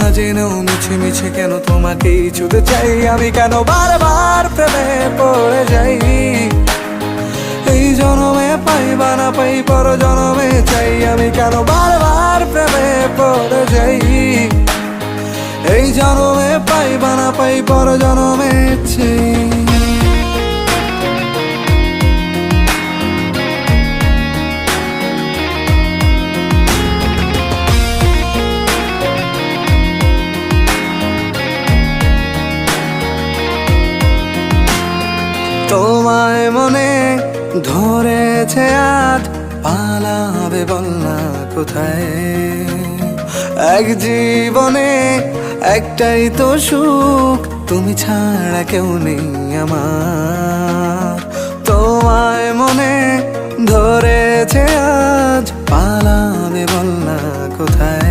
না জেনেও মিছে মিছে কেন তোমাকেই ছুতে চাই আমি, কেন বারবার প্রেমে পড়ে যাই। এই জনমে পাই বা না পাই পর জনমে চাই আমি, কেন বারবার প্রেমে পড়ে যাই। এই জনমে পাই বা না পাই পর জনমে চাই। তোমায় মনে ধরেছে আজ, পালাবে বল না কোথায়। এক জীবনে একটাই তো সুখ, তুমি ছাড়া কেউ নেই আমার। তোমায় মনে ধরেছে আজ, পালাবে বল না কোথায়।